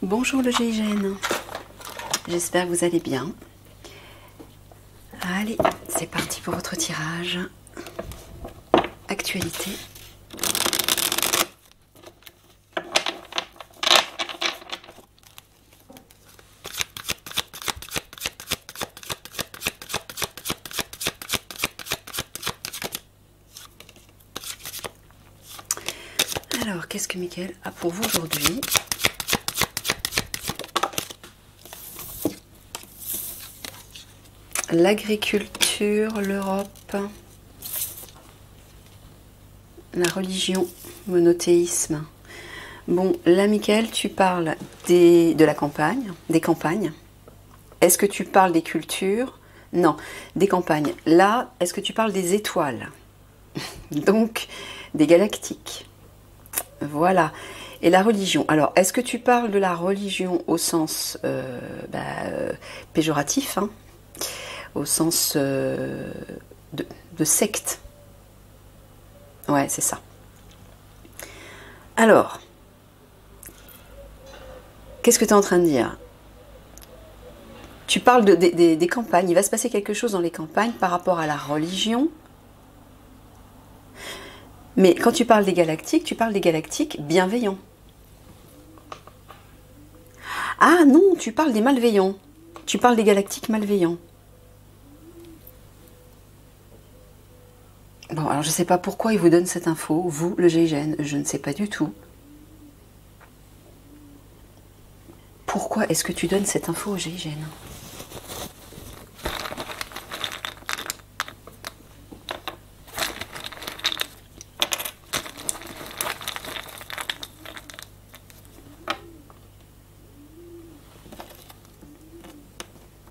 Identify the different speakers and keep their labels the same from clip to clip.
Speaker 1: Bonjour le GIGN, j'espère que vous allez bien. Allez, c'est parti pour votre tirage. Actualité. Alors, qu'est-ce que Mickaël a pour vous aujourd'hui? L'agriculture, l'Europe, la religion, monothéisme. Bon, là, Mickaël, tu parles de la campagne, des campagnes. Est-ce que tu parles des cultures? Non, des campagnes. Là, est-ce que tu parles des étoiles? Donc, des galactiques. Voilà. Et la religion. Alors, est-ce que tu parles de la religion au sens péjoratif, hein, au sens de secte? Ouais, c'est ça. Alors, qu'est-ce que tu es en train de dire? Tu parles des campagnes. Il va se passer quelque chose dans les campagnes par rapport à la religion. Mais quand tu parles tu parles des galactiques bienveillants. Ah non, tu parles des malveillants. Tu parles des galactiques malveillants. Bon, alors je ne sais pas pourquoi il vous donne cette info, vous, le GIGN, je ne sais pas du tout. Pourquoi est-ce que tu donnes cette info au GIGN?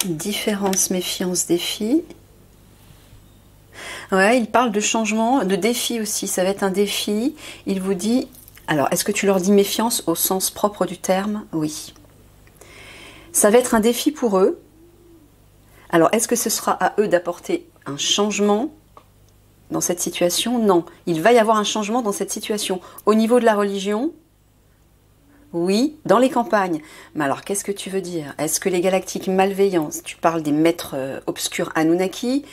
Speaker 1: Différence, méfiance, défi. Ouais, il parle de changement, de défi aussi. Ça va être un défi. Il vous dit... Alors, est-ce que tu leur dis méfiance au sens propre du terme? Oui. Ça va être un défi pour eux. Alors, est-ce que ce sera à eux d'apporter un changement dans cette situation? Non. Il va y avoir un changement dans cette situation. Au niveau de la religion, oui, dans les campagnes. Mais alors, qu'est-ce que tu veux dire? Est-ce que les galactiques malveillants, tu parles des maîtres obscurs Anunnaki,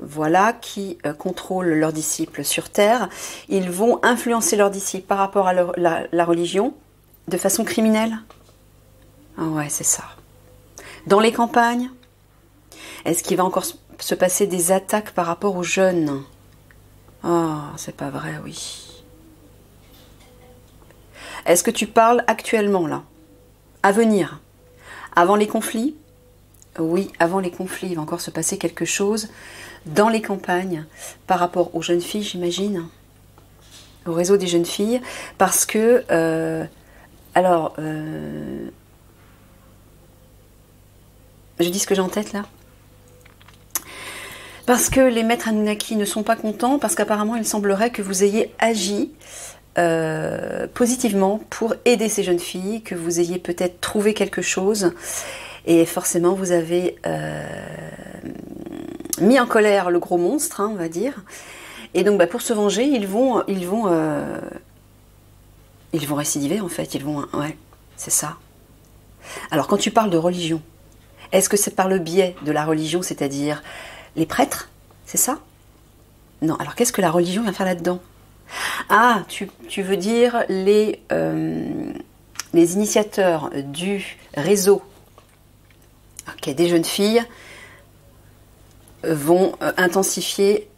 Speaker 1: voilà, qui contrôlent leurs disciples sur Terre, ils vont influencer leurs disciples par rapport à la religion de façon criminelle? Ah ouais, c'est ça. Dans les campagnes, est-ce qu'il va encore se passer des attaques par rapport aux jeunes? Oh, c'est pas vrai, oui. Est-ce que tu parles actuellement, là? À venir? Avant les conflits? Oui, avant les conflits, il va encore se passer quelque chose dans les campagnes par rapport aux jeunes filles, j'imagine, au réseau des jeunes filles, parce que, je dis ce que j'ai en tête là, parce que les maîtres Anunnaki ne sont pas contents, parce qu'apparemment il semblerait que vous ayez agi positivement pour aider ces jeunes filles, que vous ayez peut-être trouvé quelque chose, et forcément vous avez mis en colère le gros monstre, hein, on va dire. Et donc pour se venger, ils vont récidiver en fait. Ouais, c'est ça. Alors quand tu parles de religion, est-ce que c'est par le biais de la religion, c'est-à-dire les prêtres, c'est ça? Non. Alors qu'est-ce que la religion vient faire là-dedans? Ah, tu veux dire les initiateurs du réseau, ok, des jeunes filles vont intensifier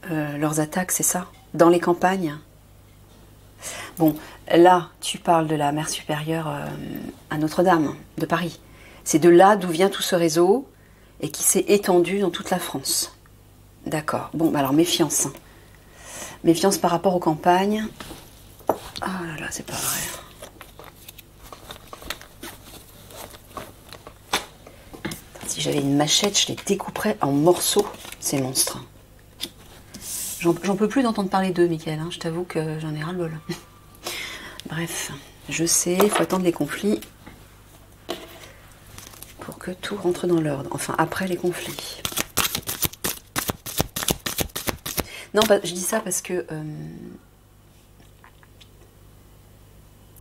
Speaker 1: leurs attaques, c'est ça? Dans les campagnes? Bon, là, tu parles de la mère supérieure à Notre-Dame de Paris. C'est de là d'où vient tout ce réseau et qui s'est étendu dans toute la France. D'accord. Bon, alors méfiance. Hein. Méfiance par rapport aux campagnes. Ah là là, c'est pas vrai. Si j'avais une machette, je les découperais en morceaux, ces monstres. J'en peux plus d'entendre parler d'eux, Mickaël. Hein. Je t'avoue que j'en ai ras-le-bol. Bref, je sais, il faut attendre les conflits pour que tout rentre dans l'ordre. Enfin, après les conflits. Non, je dis ça parce que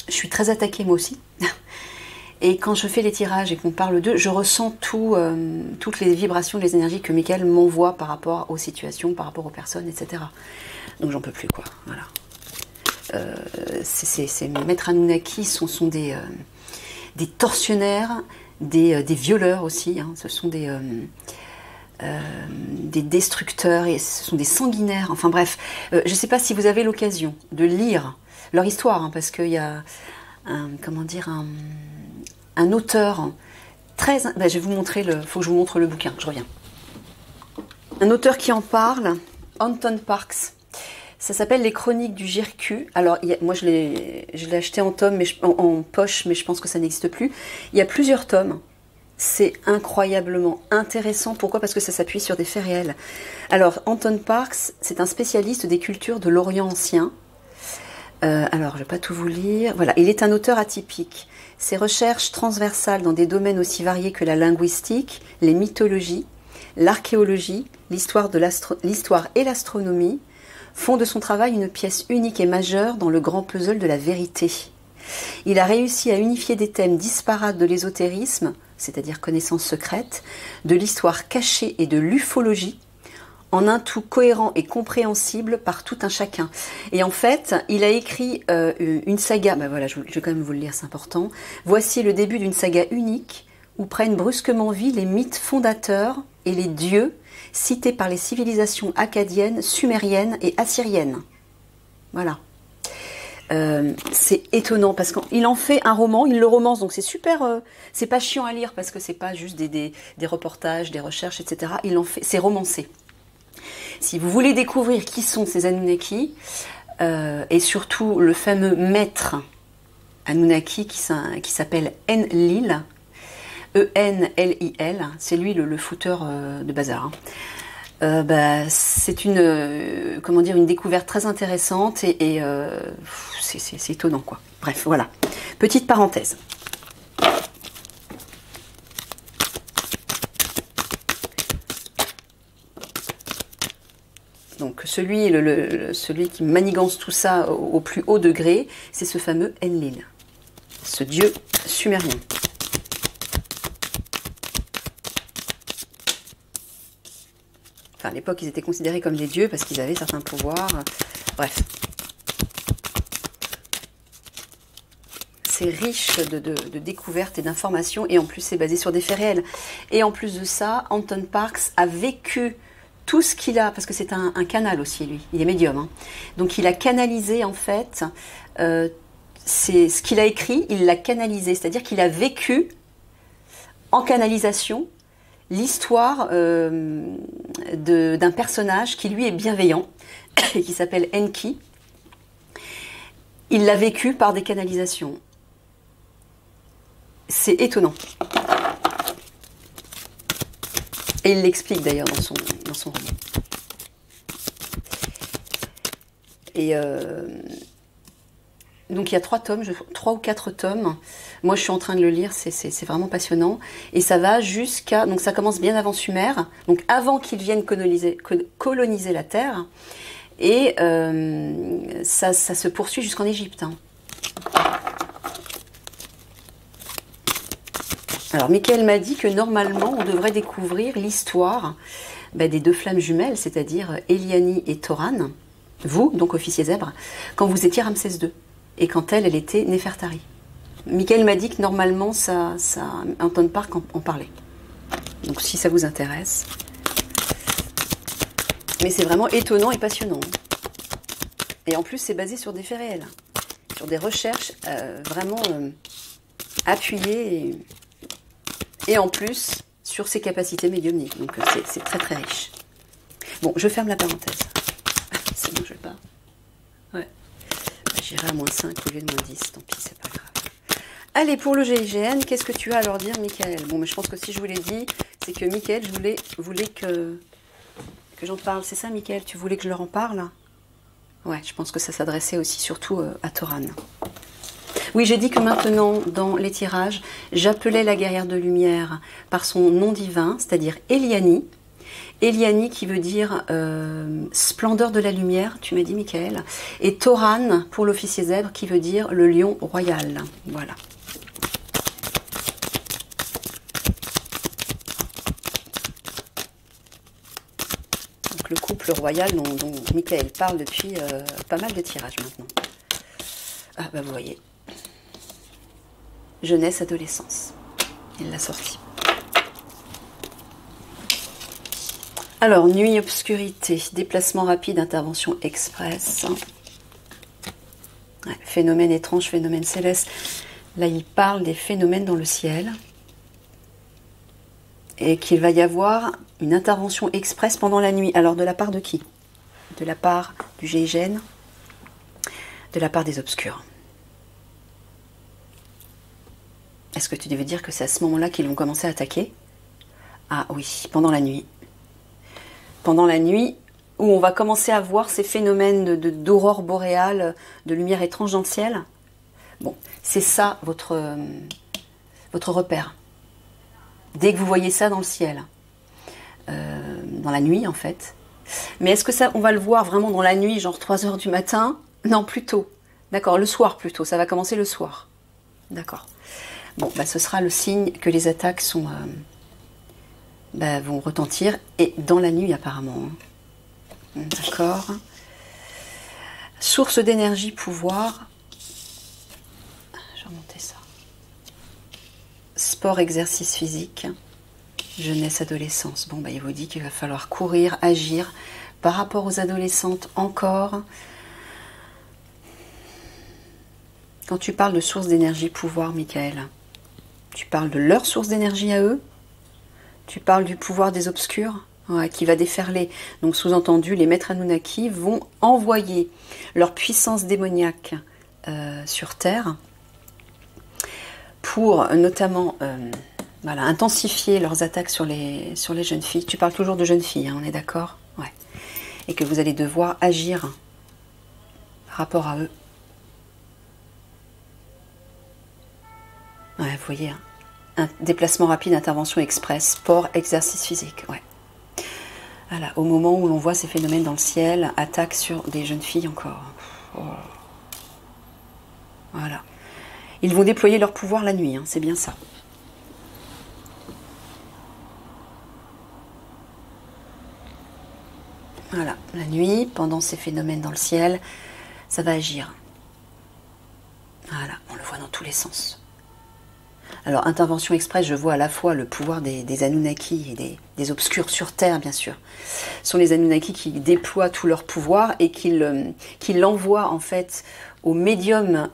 Speaker 1: je suis très attaquée moi aussi. Et quand je fais les tirages et qu'on parle d'eux, je ressens toutes les vibrations, les énergies que Michael m'envoie par rapport aux situations, par rapport aux personnes, etc. Donc j'en peux plus, quoi. Voilà. Ces maîtres Anunnaki sont des tortionnaires, des violeurs aussi. Hein. Ce sont des destructeurs et ce sont des sanguinaires. Enfin bref, je ne sais pas si vous avez l'occasion de lire leur histoire, hein, parce qu'il y a un auteur très... Ben, je vais vous montrer faut que je vous montre le bouquin, je reviens. Un auteur qui en parle, Anton Parks. Ça s'appelle Les Chroniques du Jirku. Alors, moi, je l'ai acheté en tome, en poche, mais je pense que ça n'existe plus. Il y a plusieurs tomes. C'est incroyablement intéressant. Pourquoi? Parce que ça s'appuie sur des faits réels. Alors, Anton Parks, c'est un spécialiste des cultures de l'Orient ancien. Alors, je ne vais pas tout vous lire. Voilà, il est un auteur atypique. Ses recherches transversales dans des domaines aussi variés que la linguistique, les mythologies, l'archéologie, l'histoire et l'astronomie font de son travail une pièce unique et majeure dans le grand puzzle de la vérité. Il a réussi à unifier des thèmes disparates de l'ésotérisme, c'est-à-dire connaissances secrètes, de l'histoire cachée et de l'ufologie, en un tout cohérent et compréhensible par tout un chacun. Et en fait, il a écrit une saga, ben voilà, je vais quand même vous le lire, c'est important. Voici le début d'une saga unique où prennent brusquement vie les mythes fondateurs et les dieux cités par les civilisations akkadiennes, sumériennes et assyriennes. Voilà. C'est étonnant parce qu'il en fait un roman, il le romance, donc c'est super, c'est pas chiant à lire parce que c'est pas juste des reportages, des recherches, etc. Il en fait, c'est romancé. Si vous voulez découvrir qui sont ces Anunnaki, et surtout le fameux maître Anunnaki qui s'appelle Enlil, E-N-L-I-L, c'est lui le fouteur de bazar. C'est une découverte très intéressante et c'est étonnant, quoi. Bref, voilà. Petite parenthèse. Donc celui qui manigance tout ça au plus haut degré, c'est ce fameux Enlil, ce dieu sumérien. Enfin, à l'époque, ils étaient considérés comme des dieux parce qu'ils avaient certains pouvoirs. Bref. C'est riche de découvertes et d'informations, et en plus, c'est basé sur des faits réels. Et en plus de ça, Anton Parks a vécu tout ce qu'il a, parce que c'est un canal aussi, lui. Il est médium. Hein. Donc, il a canalisé, en fait, c'est ce qu'il a écrit, il l'a canalisé. C'est-à-dire qu'il a vécu en canalisation l'histoire d'un personnage qui lui est bienveillant et qui s'appelle Enki. Il l'a vécu par des canalisations. C'est étonnant. Et il l'explique d'ailleurs dans son roman. Et donc il y a 3 ou 4 tomes. Moi je suis en train de le lire, c'est vraiment passionnant. Et ça va jusqu'à... Donc ça commence bien avant Sumer, donc avant qu'ils viennent coloniser la Terre. Et ça se poursuit jusqu'en Égypte. Hein. Alors Michael m'a dit que normalement on devrait découvrir l'histoire des 2 flammes jumelles, c'est-à-dire Eliani et Toran, vous, donc officier zèbre, quand vous étiez Ramsès II. Et quand elle était Néfertari. Michael m'a dit que normalement, Anton Parks en parlait. Donc si ça vous intéresse. Mais c'est vraiment étonnant et passionnant. Et en plus, c'est basé sur des faits réels. Sur des recherches vraiment appuyées. Et en plus, sur ses capacités médiumniques. Donc c'est très très riche. Bon, je ferme la parenthèse. C'est bon, je vais pas... Ouais. J'irai à -5 au lieu de -10, tant pis, c'est pas grave. Allez, pour le GIGN, qu'est-ce que tu as à leur dire, Michael? Bon, mais je pense que si je vous l'ai dit, c'est que Michael, voulais que j'en parle. C'est ça, Michael? Tu voulais que je leur en parle? Ouais, je pense que ça s'adressait aussi surtout à Toran. Oui, j'ai dit que maintenant, dans les tirages, j'appelais la guerrière de lumière par son nom divin, c'est-à-dire Eliani. Eliani qui veut dire splendeur de la lumière, tu m'as dit Michael, et Toran pour l'officier zèbre qui veut dire le lion royal. Voilà. Donc le couple royal dont Michael parle depuis pas mal de tirages maintenant. Ah bah vous voyez. Jeunesse, adolescence. Il l'a sorti. Alors, nuit, obscurité, déplacement rapide, intervention express. Ouais, phénomène étrange, phénomène céleste. Là, il parle des phénomènes dans le ciel. Et qu'il va y avoir une intervention express pendant la nuit. Alors, de la part de qui? De la part du GIGN, de la part des obscurs. Est-ce que tu devais dire que c'est à ce moment-là qu'ils vont commencer à attaquer? Ah oui, pendant la nuit. Pendant la nuit, où on va commencer à voir ces phénomènes d'aurore boréale, de lumière étrange dans le ciel. Bon, c'est ça votre repère. Dès que vous voyez ça dans le ciel, dans la nuit en fait. Mais est-ce que ça, on va le voir vraiment dans la nuit, genre 3 heures du matin? Non, plus tôt. D'accord, le soir plutôt, ça va commencer le soir. D'accord. Bon, bah, ce sera le signe que les attaques sont... vont retentir, et dans la nuit apparemment. D'accord. Source d'énergie, pouvoir. Je vais remonter ça. Sport, exercice physique. Jeunesse, adolescence. Bon, il vous dit qu'il va falloir courir, agir. Par rapport aux adolescentes encore. Quand tu parles de source d'énergie, pouvoir, Michael, tu parles de leur source d'énergie à eux? Tu parles du pouvoir des obscurs, ouais, qui va déferler. Donc sous-entendu, les maîtres Anunnaki vont envoyer leur puissance démoniaque sur Terre pour notamment intensifier leurs attaques sur les jeunes filles. Tu parles toujours de jeunes filles, hein, on est d'accord? Ouais. Et que vous allez devoir agir par rapport à eux. Ouais, vous voyez, hein. Un déplacement rapide, intervention express, sport, exercice physique. Ouais. Voilà, au moment où l'on voit ces phénomènes dans le ciel, attaque sur des jeunes filles encore. Oh. Voilà. Ils vont déployer leur pouvoir la nuit, hein, c'est bien ça. Voilà, la nuit, pendant ces phénomènes dans le ciel, ça va agir. Voilà, on le voit dans tous les sens. Alors, intervention express, je vois à la fois le pouvoir des Anunnaki et des obscurs sur Terre, bien sûr. Ce sont les Anunnaki qui déploient tout leur pouvoir et qui l'envoient, en fait, aux médiums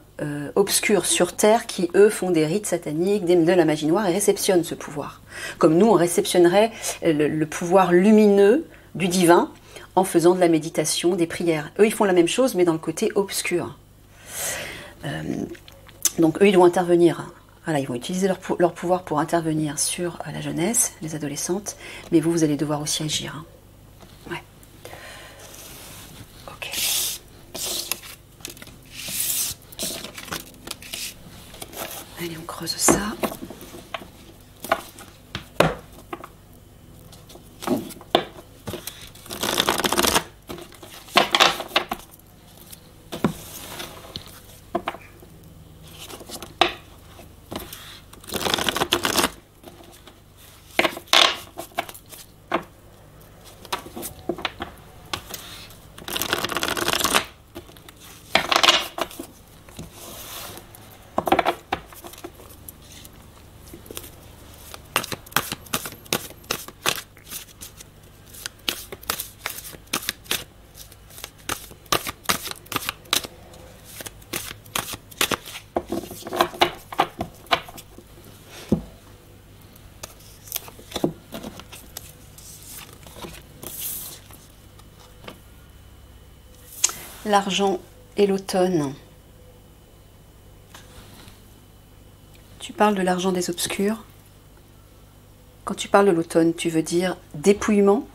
Speaker 1: obscurs sur Terre qui, eux, font des rites sataniques, de la magie noire et réceptionnent ce pouvoir. Comme nous, on réceptionnerait le pouvoir lumineux du divin en faisant de la méditation, des prières. Eux, ils font la même chose, mais dans le côté obscur. Donc, eux, ils vont intervenir. Voilà, ils vont utiliser leur pouvoir pour intervenir sur la jeunesse, les adolescentes, mais vous allez devoir aussi agir. Hein. Ouais. Ok. Allez, on creuse ça. L'argent et l'automne. Tu parles de l'argent des obscurs. Quand tu parles de l'automne, tu veux dire dépouillement,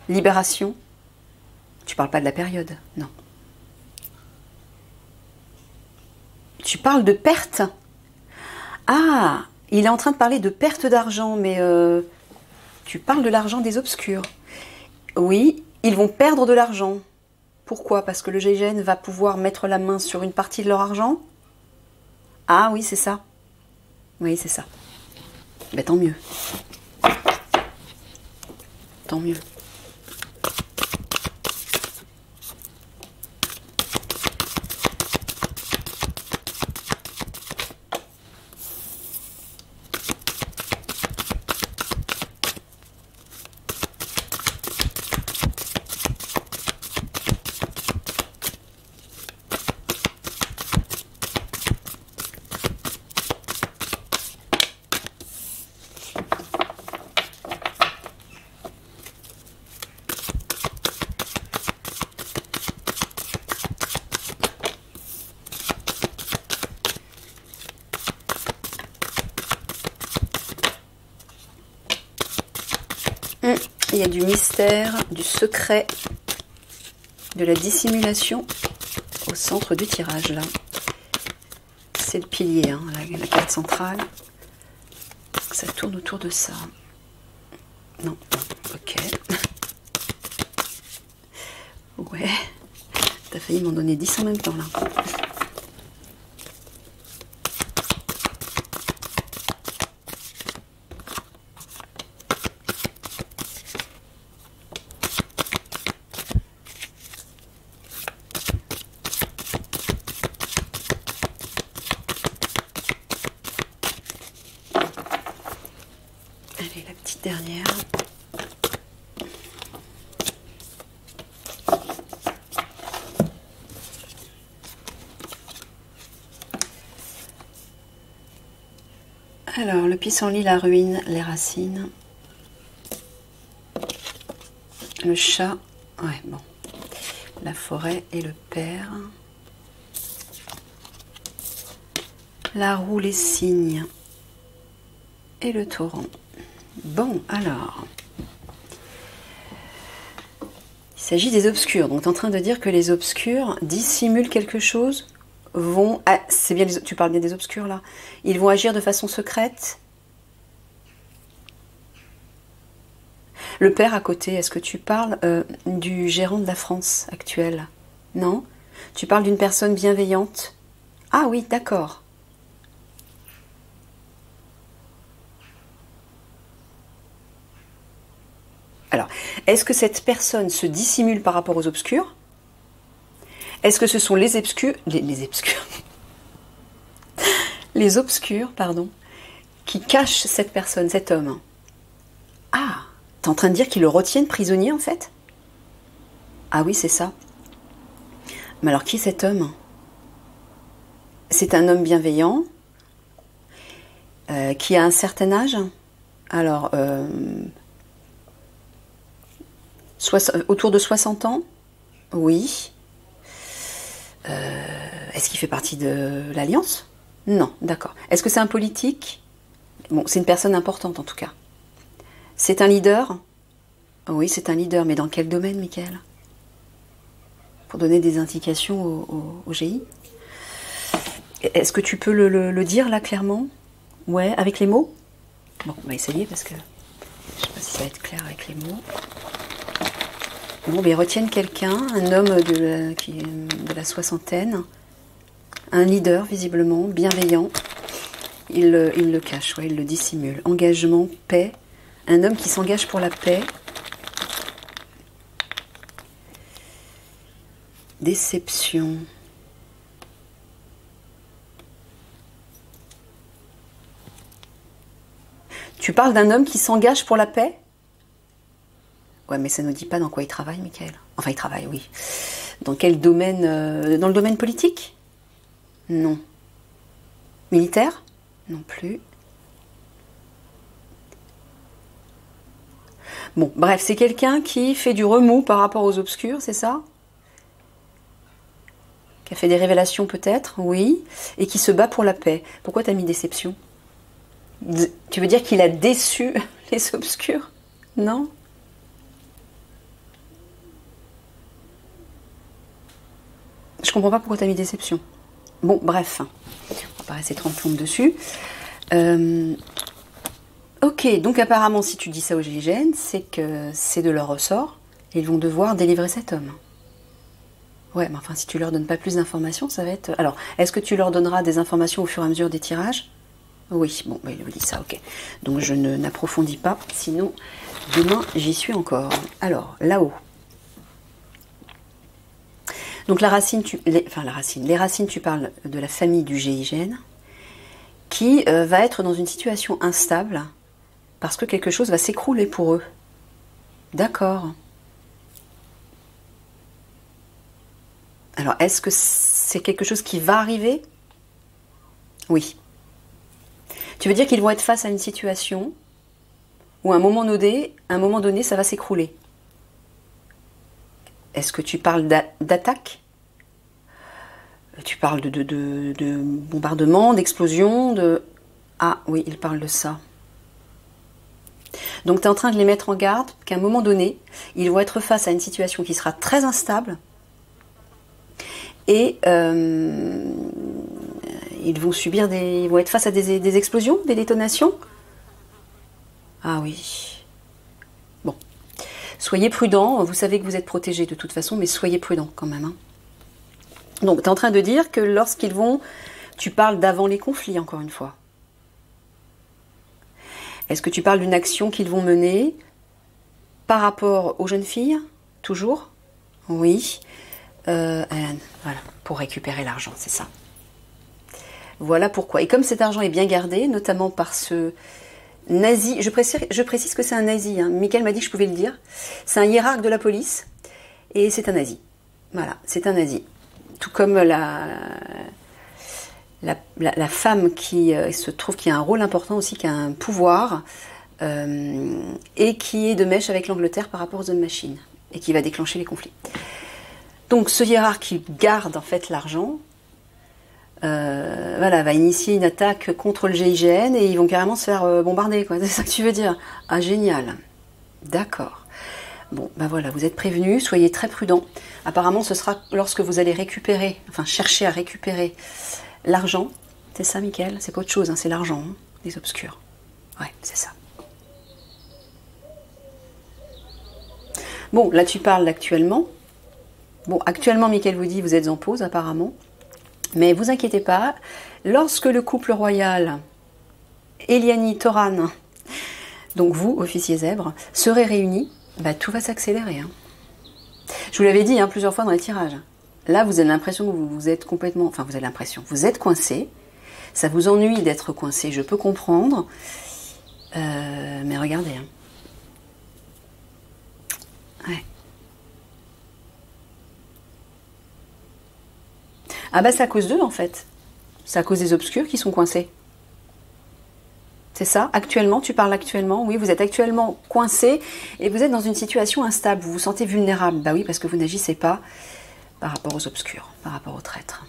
Speaker 1: libération? Tu parles pas de la période, non. Tu parles de perte? Ah, il est en train de parler de perte d'argent, mais tu parles de l'argent des obscurs. Oui, ils vont perdre de l'argent. Pourquoi? Parce que le GIGN va pouvoir mettre la main sur une partie de leur argent? Ah oui, c'est ça. Oui, c'est ça. Ben, tant mieux. Tant mieux. il y a du mystère, du secret, de la dissimulation au centre du tirage, là. C'est le pilier, hein, la carte centrale. Ça tourne autour de ça. Non, ok. Ouais, t'as failli m'en donner 10 en même temps, là. Allez, la petite dernière. Alors, le pissenlit, la ruine, les racines. Le chat, ouais, bon. La forêt et le père. La roue, les cygnes. Et le torrent. Bon, alors. Il s'agit des obscurs. Donc, tu es en train de dire que les obscurs dissimulent quelque chose, vont... Ah, c'est bien, tu parles bien des obscurs, là. Ils vont agir de façon secrète. Le père à côté, est-ce que tu parles du gérant de la France actuelle? Non? Tu parles d'une personne bienveillante? Ah oui, d'accord. Alors, est-ce que cette personne se dissimule par rapport aux obscurs? Est-ce que ce sont les obscurs, les obscurs, pardon, qui cachent cette personne, cet homme? Ah, t'es en train de dire qu'ils le retiennent prisonnier en fait? Ah oui, c'est ça. Mais alors qui est cet homme? C'est un homme bienveillant qui a un certain âge. Alors, autour de 60 ans? Oui. Est-ce qu'il fait partie de l'Alliance? Non, d'accord. Est-ce que c'est un politique? Bon, c'est une personne importante en tout cas. C'est un leader? Oui, c'est un leader, mais dans quel domaine, Michael? Pour donner des indications au GI. Est-ce que tu peux le dire là clairement? Ouais, avec les mots? Bon, on va essayer parce que je sais pas si ça va être clair avec les mots. Bon, ben, ils retiennent quelqu'un, un homme qui est de la soixantaine, un leader visiblement, bienveillant. Il le cache, ouais, il le dissimule. Engagement, paix, un homme qui s'engage pour la paix. Déception. Tu parles d'un homme qui s'engage pour la paix? Ouais, mais ça ne nous dit pas dans quoi il travaille, Michael. Enfin, il travaille, oui. Dans quel domaine? Dans le domaine politique? Non. Militaire? Non plus. Bon, bref, c'est quelqu'un qui fait du remous par rapport aux obscurs, c'est ça? Qui a fait des révélations peut-être, oui. Et qui se bat pour la paix. Pourquoi t'as mis déception? Tu veux dire qu'il a déçu les obscurs? Non? Je comprends pas pourquoi tu as mis déception. Bon, bref. On va pas rester 30 plombes dessus. Ok, donc apparemment, si tu dis ça aux GIGN, c'est que c'est de leur ressort. Et ils vont devoir délivrer cet homme. Ouais, mais enfin, si tu leur donnes pas plus d'informations, ça va être... Alors, est-ce que tu leur donneras des informations au fur et à mesure des tirages? Oui, bon, bah, il me dit ça, ok. Donc, je n'approfondis pas, sinon, demain, j'y suis encore. Alors, là-haut. Donc la racine, les racines, tu parles de la famille du GIGN, qui va être dans une situation instable, parce que quelque chose va s'écrouler pour eux. D'accord. Alors, est-ce que c'est quelque chose qui va arriver? Oui. Tu veux dire qu'ils vont être face à une situation où à un moment donné, ça va s'écrouler? Est-ce que tu parles d'attaque? Tu parles de bombardement, d'explosion, de... Ah oui, il parle de ça. Donc tu es en train de les mettre en garde qu'à un moment donné, ils vont être face à une situation qui sera très instable et ils vont subir ils vont être face à des explosions, des détonations. Ah oui. Bon. Soyez prudents, vous savez que vous êtes protégés de toute façon, mais soyez prudents quand même. Hein. Donc tu es en train de dire que lorsqu'ils vont... Tu parles d'avant les conflits, encore une fois. Est-ce que tu parles d'une action qu'ils vont mener par rapport aux jeunes filles, toujours? Oui. Voilà, pour récupérer l'argent, c'est ça. Voilà pourquoi. Et comme cet argent est bien gardé, notamment par ce nazi, je précise que c'est un nazi, hein. Mickaël m'a dit que je pouvais le dire. C'est un hiérarque de la police, et c'est un nazi. Voilà, c'est un nazi. Tout comme la femme qui se trouve qui a un rôle important aussi, qui a un pouvoir, et qui est de mèche avec l'Angleterre par rapport aux hommes machines, et qui va déclencher les conflits. Donc ce hiérarque qui garde en fait l'argent, voilà, va initier une attaque contre le GIGN et ils vont carrément se faire bombarder, quoi. C'est ça que tu veux dire? Ah, génial. D'accord. Bon, ben voilà, vous êtes prévenus, soyez très prudents. Apparemment, ce sera lorsque vous allez récupérer, enfin chercher à récupérer l'argent. C'est ça, Mickaël? C'est pas autre chose, hein, c'est l'argent, hein, des obscurs. Ouais, c'est ça. Bon, là tu parles d'actuellement. Bon, actuellement, Mickaël vous dit, vous êtes en pause apparemment. Mais vous inquiétez pas, lorsque le couple royal, Eliani, Toran, donc vous, officier zèbre, serez réunis, bah, tout va s'accélérer. Hein. Je vous l'avais dit hein, plusieurs fois dans les tirages. Là, vous avez l'impression que vous êtes complètement... Enfin, vous avez l'impression, vous êtes coincé. Ça vous ennuie d'être coincé, je peux comprendre. Mais regardez. Hein. Ouais. Ah bah c'est à cause d'eux en fait. C'est à cause des obscurs qui sont coincés. C'est ça, actuellement, tu parles actuellement, oui, vous êtes actuellement coincé et vous êtes dans une situation instable, vous vous sentez vulnérable. Bah oui, parce que vous n'agissez pas par rapport aux obscurs, par rapport aux traîtres.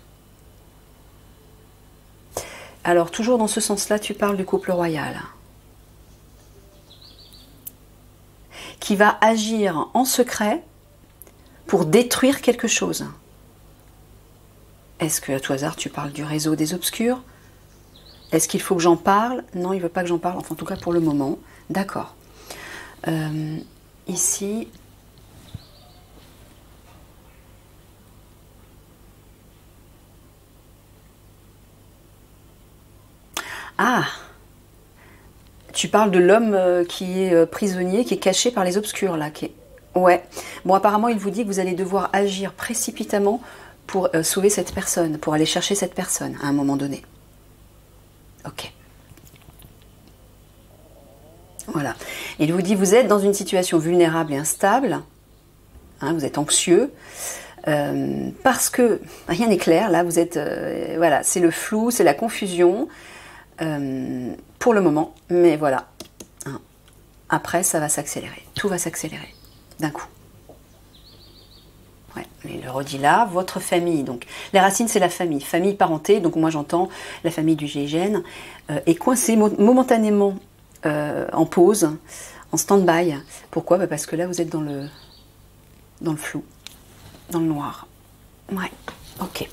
Speaker 1: Alors, toujours dans ce sens-là, tu parles du couple royal. Qui va agir en secret pour détruire quelque chose. Est-ce que, à tout hasard, tu parles du réseau des obscurs? Est-ce qu'il faut que j'en parle? Non, il ne veut pas que j'en parle, enfin, en tout cas pour le moment. D'accord. Ici... Ah! Tu parles de l'homme qui est prisonnier, qui est caché par les obscurs, là. Ouais. Bon, apparemment, il vous dit que vous allez devoir agir précipitamment pour sauver cette personne, pour aller chercher cette personne à un moment donné. Ok. Voilà. Il vous dit, vous êtes dans une situation vulnérable et instable, hein, vous êtes anxieux, parce que rien n'est clair, là, vous êtes, voilà, c'est le flou, c'est la confusion, pour le moment, mais voilà. Hein. Après, ça va s'accélérer, tout va s'accélérer, d'un coup. Ouais, il le redit là, votre famille, donc les racines c'est la famille parenté, donc moi j'entends la famille du GIGN, est coincée momentanément en pause, en stand-by. Pourquoi? Bah parce que là vous êtes dans le flou, dans le noir. Ouais, ok.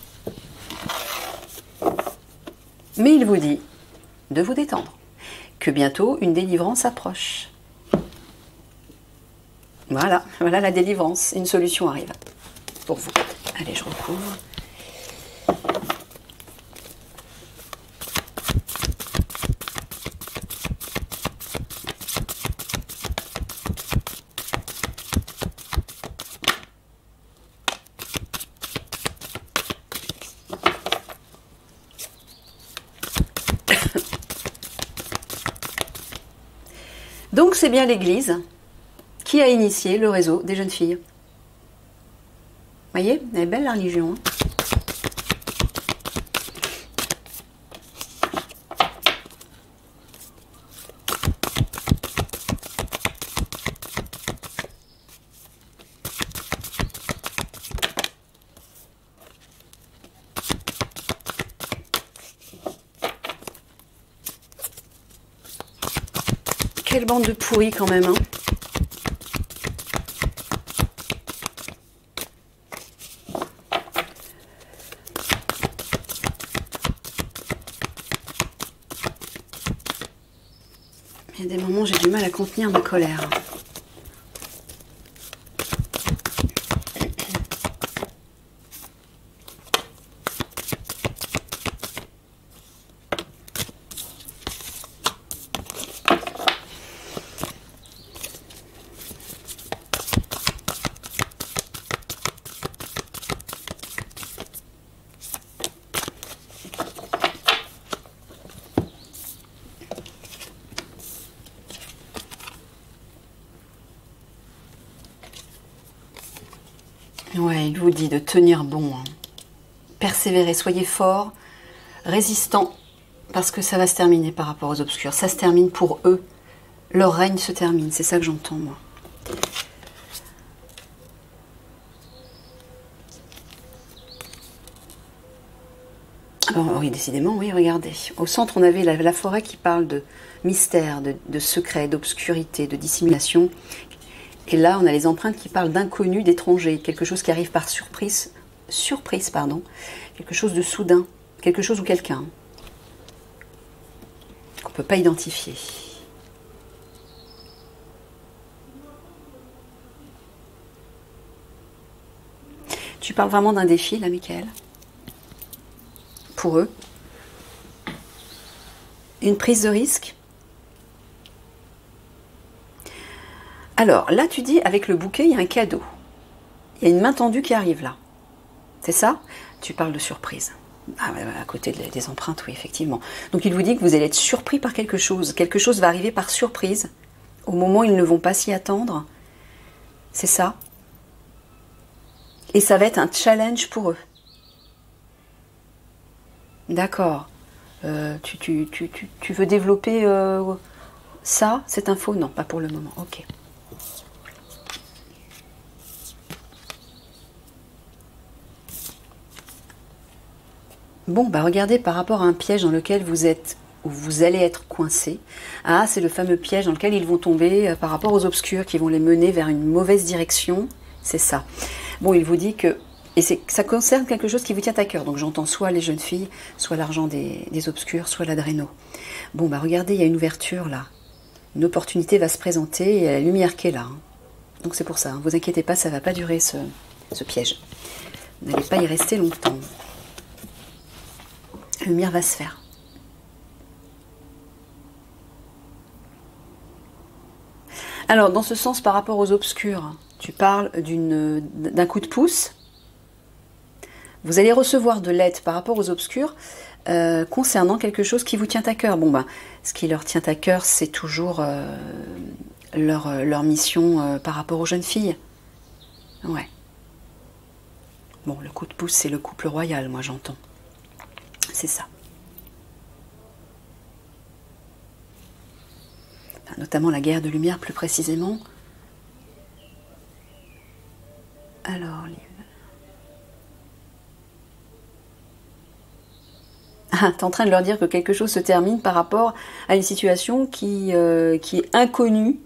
Speaker 1: Mais il vous dit de vous détendre, que bientôt une délivrance approche. Voilà, voilà la délivrance, une solution arrive. Pour vous. Allez, je recouvre. Donc c'est bien l'Église qui a initié le réseau des jeunes filles. Vous voyez, elle est belle la religion. Hein. quelle bande de pourris quand même, hein. Il y a des moments où j'ai du mal à contenir ma colère. Ouais, il vous dit de tenir bon, hein. Persévérer, soyez fort, résistant, parce que ça va se terminer par rapport aux obscurs. Ça se termine pour eux. Leur règne se termine, c'est ça que j'entends, moi. Alors, oui, décidément, oui, regardez. Au centre, on avait la forêt qui parle de mystère, de secret, d'obscurité, de dissimulation. Et là, on a les empreintes qui parlent d'inconnu, d'étranger, quelque chose qui arrive par surprise, pardon, quelque chose de soudain, quelque chose ou quelqu'un qu'on ne peut pas identifier. Tu parles vraiment d'un défi, là, Michael? Pour eux? Une prise de risque? Alors, là, tu dis, avec le bouquet, il y a un cadeau. Il y a une main tendue qui arrive là. C'est ça? Tu parles de surprise. Ah, à côté des empreintes, oui, effectivement. Donc, il vous dit que vous allez être surpris par quelque chose. Quelque chose va arriver par surprise, au moment où ils ne vont pas s'y attendre. C'est ça? Et ça va être un challenge pour eux. D'accord. Tu veux développer ça, cette info? Non, pas pour le moment. Ok. Bon, bah regardez, par rapport à un piège dans lequel vous êtes, où vous allez être coincé. Ah, c'est le fameux piège dans lequel ils vont tomber par rapport aux obscurs qui vont les mener vers une mauvaise direction. C'est ça. Bon, il vous dit que, et ça concerne quelque chose qui vous tient à cœur. Donc j'entends soit les jeunes filles, soit l'argent des obscurs, soit la Dréno. Bon, bah regardez, il y a une ouverture là. Une opportunité va se présenter et il y a la lumière qui est là. Hein. Donc c'est pour ça, hein. Vous inquiétez pas, ça ne va pas durer ce piège. Vous n'allez pas y rester longtemps. La lumière va se faire. Alors, dans ce sens, par rapport aux obscurs, tu parles d'un coup de pouce. Vous allez recevoir de l'aide par rapport aux obscurs concernant quelque chose qui vous tient à cœur. Bon, ben, ce qui leur tient à cœur, c'est toujours leur mission par rapport aux jeunes filles. Ouais. Bon, le coup de pouce, c'est le couple royal, moi j'entends. C'est ça. Enfin, notamment la guerre de lumière, plus précisément. Alors, ah, tu es en train de leur dire que quelque chose se termine par rapport à une situation qui est inconnue,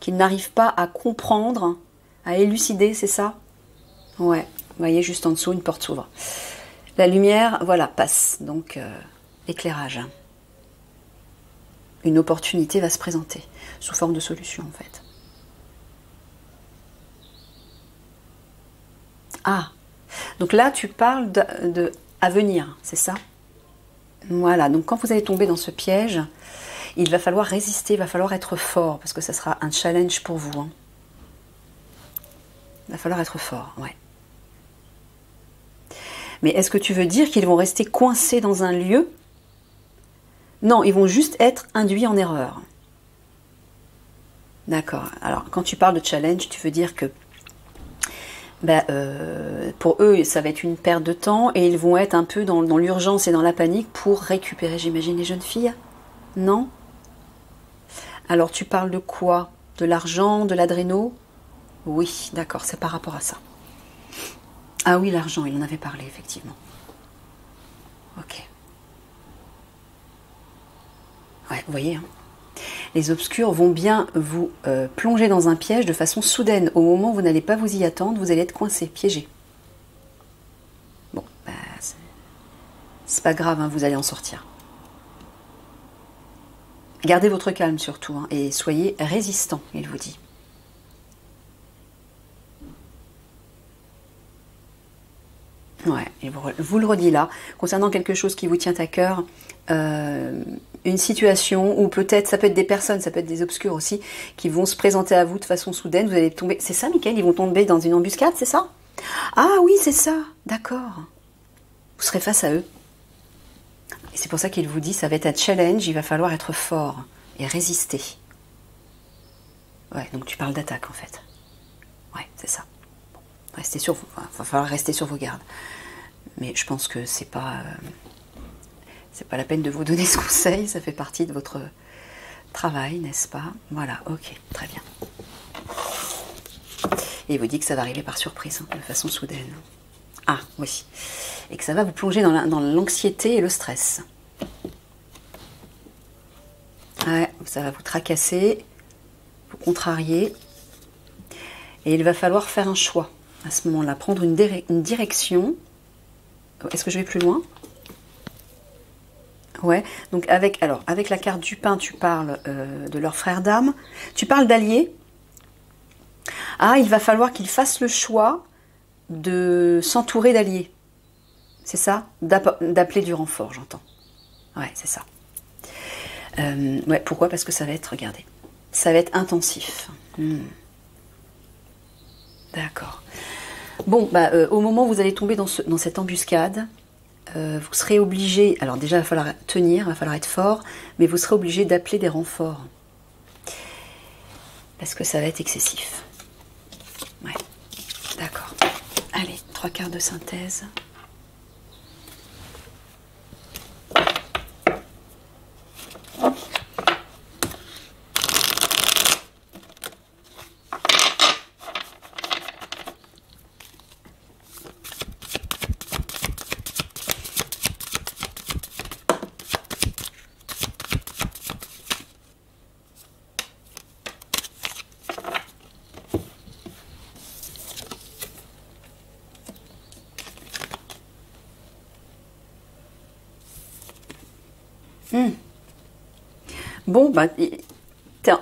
Speaker 1: qu'ils n'arrivent pas à comprendre, à élucider, c'est ça? Ouais, vous voyez juste en dessous, une porte s'ouvre. La lumière, voilà, passe, donc éclairage. Une opportunité va se présenter, sous forme de solution en fait. Ah, donc là tu parles de à venir, c'est ça? Voilà, donc quand vous allez tomber dans ce piège, il va falloir résister, il va falloir être fort, parce que ça sera un challenge pour vous. Hein. Il va falloir être fort, ouais. Mais est-ce que tu veux dire qu'ils vont rester coincés dans un lieu? Non, ils vont juste être induits en erreur. D'accord. Alors, quand tu parles de challenge, tu veux dire que pour eux, ça va être une perte de temps et ils vont être un peu dans l'urgence et dans la panique pour récupérer, j'imagine, les jeunes filles? Non? Alors, tu parles de quoi? De l'argent, de l'adréno? Oui, d'accord, c'est par rapport à ça. Ah oui, l'argent, il en avait parlé, effectivement. Ok. Ouais, vous voyez, hein. Les obscurs vont bien vous plonger dans un piège de façon soudaine. Au moment où vous n'allez pas vous y attendre, vous allez être coincé, piégé. Bon, bah, c'est pas grave, hein, vous allez en sortir. Gardez votre calme surtout, hein, et soyez résistant, il vous dit. Ouais, et vous le redis là, concernant quelque chose qui vous tient à cœur, une situation, ou peut-être, ça peut être des personnes, ça peut être des obscurs aussi, qui vont se présenter à vous de façon soudaine, vous allez tomber, c'est ça Mickaël, ils vont tomber dans une embuscade, c'est ça? Ah oui, c'est ça, d'accord. Vous serez face à eux. Et c'est pour ça qu'il vous dit, ça va être un challenge, il va falloir être fort et résister. Ouais, donc tu parles d'attaque en fait. Ouais, c'est ça. Bon, restez sur vous, va falloir rester sur vos gardes. Mais je pense que c'est pas la peine de vous donner ce conseil, ça fait partie de votre travail, n'est-ce pas? Voilà, ok, très bien. Et il vous dit que ça va arriver par surprise, hein, de façon soudaine. Ah, oui. Et que ça va vous plonger dans l'anxiété et le stress. Ouais, ça va vous tracasser, vous contrarier. Et il va falloir faire un choix à ce moment-là, prendre une direction. Est-ce que je vais plus loin? Ouais, donc avec la carte du pain, tu parles de leur frère d'âme. Tu parles d'alliés. Ah, il va falloir qu'ils fassent le choix de s'entourer d'alliés. C'est ça? D'appeler du renfort, j'entends. Ouais, c'est ça. Ouais, pourquoi? Parce que ça va être, regardez, ça va être intensif. D'accord. Bon, bah, au moment où vous allez tomber dans cette embuscade, vous serez obligé, alors déjà il va falloir tenir, il va falloir être fort, mais vous serez obligé d'appeler des renforts. Parce que ça va être excessif. Ouais, d'accord. Allez, 3 quarts de synthèse. Bon, bah, il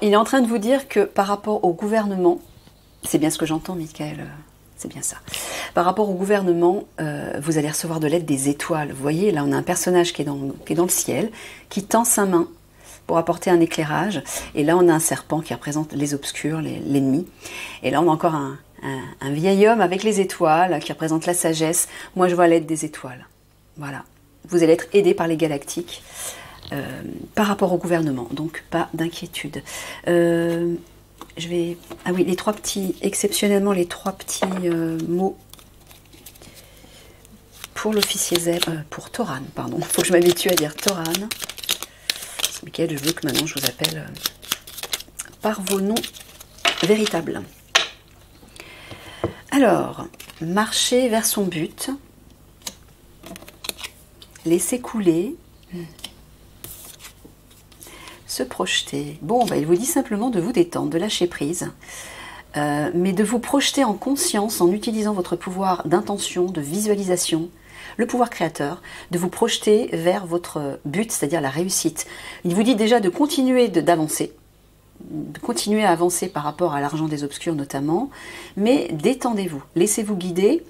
Speaker 1: est en train de vous dire que par rapport au gouvernement, c'est bien ce que j'entends, Mickaël, c'est bien ça. Par rapport au gouvernement, vous allez recevoir de l'aide des étoiles. Vous voyez, là, on a un personnage qui est dans le ciel, qui tend sa main pour apporter un éclairage. Et là, on a un serpent qui représente les obscurs, l'ennemi. Et là, on a encore un vieil homme avec les étoiles qui représente la sagesse. Moi, je vois l'aide des étoiles. Voilà. Vous allez être aidé par les galactiques. Par rapport au gouvernement, donc pas d'inquiétude. Ah oui, exceptionnellement les trois petits mots pour l'officier zèbre, pour Toran, pardon. Il faut que je m'habitue à dire Toran. Mickaël, je veux que maintenant je vous appelle par vos noms véritables. Alors, marcher vers son but, laisser couler, se projeter. Bon, bah, il vous dit simplement de vous détendre, de lâcher prise, mais de vous projeter en conscience en utilisant votre pouvoir d'intention, de visualisation, le pouvoir créateur, de vous projeter vers votre but, c'est-à-dire la réussite. Il vous dit déjà de continuer d'avancer, de continuer à avancer par rapport à l'argent des obscurs notamment, mais détendez-vous, laissez-vous guider,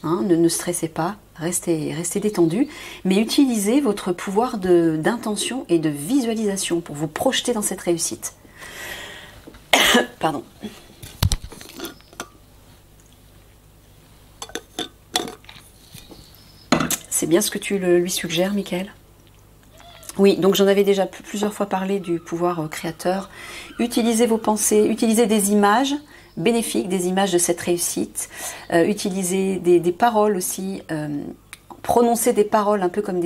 Speaker 1: hein, ne stressez pas, restez détendu, mais utilisez votre pouvoir d'intention et de visualisation pour vous projeter dans cette réussite. Pardon. C'est bien ce que tu lui suggères, Mickaël? Oui, donc j'en avais déjà plusieurs fois parlé du pouvoir créateur. Utilisez vos pensées, utilisez des images bénéfiques, des images de cette réussite. Utilisez des paroles aussi. Prononcez des paroles un peu comme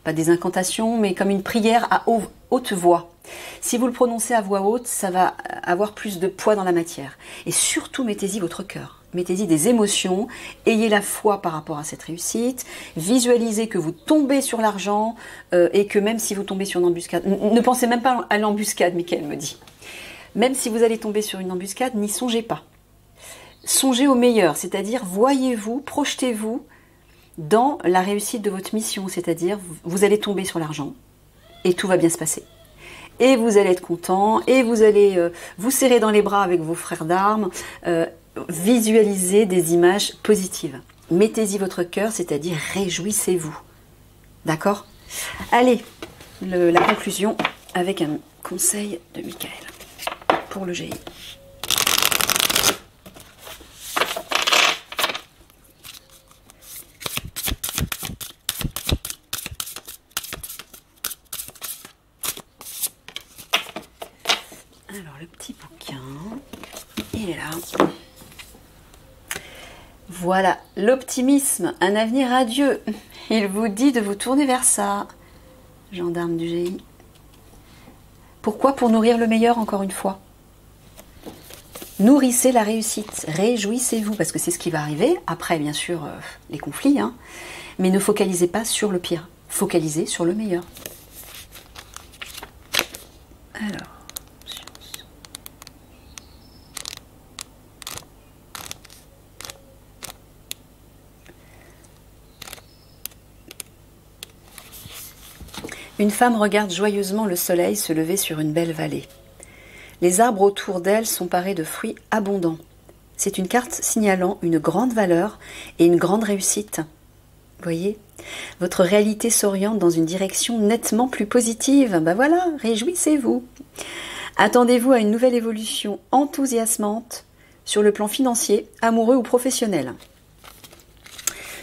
Speaker 1: pas des incantations, mais comme une prière à haute voix. Si vous le prononcez à voix haute, ça va avoir plus de poids dans la matière. Et surtout, mettez-y votre cœur. Mettez-y des émotions, ayez la foi par rapport à cette réussite, visualisez que vous tombez sur l'argent et que même si vous tombez sur une embuscade, ne pensez même pas à l'embuscade, Mickaël me dit. Même si vous allez tomber sur une embuscade, n'y songez pas. Songez au meilleur, c'est-à-dire voyez-vous, projetez-vous dans la réussite de votre mission, c'est-à-dire vous allez tomber sur l'argent et tout va bien se passer. Et vous allez être content, et vous allez vous serrer dans les bras avec vos frères d'armes, visualisez des images positives. Mettez-y votre cœur, c'est-à-dire réjouissez-vous. D'accord? Allez, la conclusion avec un conseil de Mickaël pour le GI. Alors, le petit bouquin, il est là. Voilà, l'optimisme, un avenir radieux. Il vous dit de vous tourner vers ça, gendarme du GI. Pourquoi? Pour nourrir le meilleur, encore une fois. Nourrissez la réussite, réjouissez-vous, parce que c'est ce qui va arriver. Après, bien sûr, les conflits, hein. Mais ne focalisez pas sur le pire. Focalisez sur le meilleur. Alors. Une femme regarde joyeusement le soleil se lever sur une belle vallée. Les arbres autour d'elle sont parés de fruits abondants. C'est une carte signalant une grande valeur et une grande réussite. Voyez, votre réalité s'oriente dans une direction nettement plus positive. Ben voilà, réjouissez-vous. Attendez-vous à une nouvelle évolution enthousiasmante sur le plan financier, amoureux ou professionnel.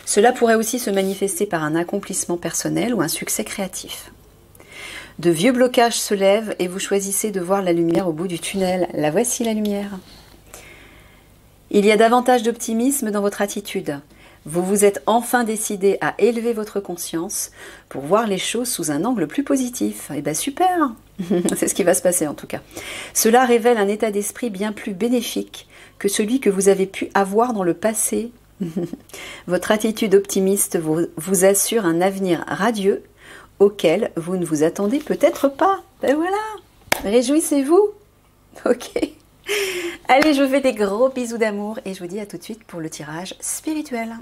Speaker 1: Cela pourrait aussi se manifester par un accomplissement personnel ou un succès créatif. De vieux blocages se lèvent et vous choisissez de voir la lumière au bout du tunnel. La voici la lumière. Il y a davantage d'optimisme dans votre attitude. Vous vous êtes enfin décidé à élever votre conscience pour voir les choses sous un angle plus positif. Eh bien super. C'est ce qui va se passer en tout cas. Cela révèle un état d'esprit bien plus bénéfique que celui que vous avez pu avoir dans le passé. Votre attitude optimiste vous assure un avenir radieux auquel vous ne vous attendez peut-être pas. Ben voilà, réjouissez-vous. Ok. Allez, je vous fais des gros bisous d'amour et je vous dis à tout de suite pour le tirage spirituel.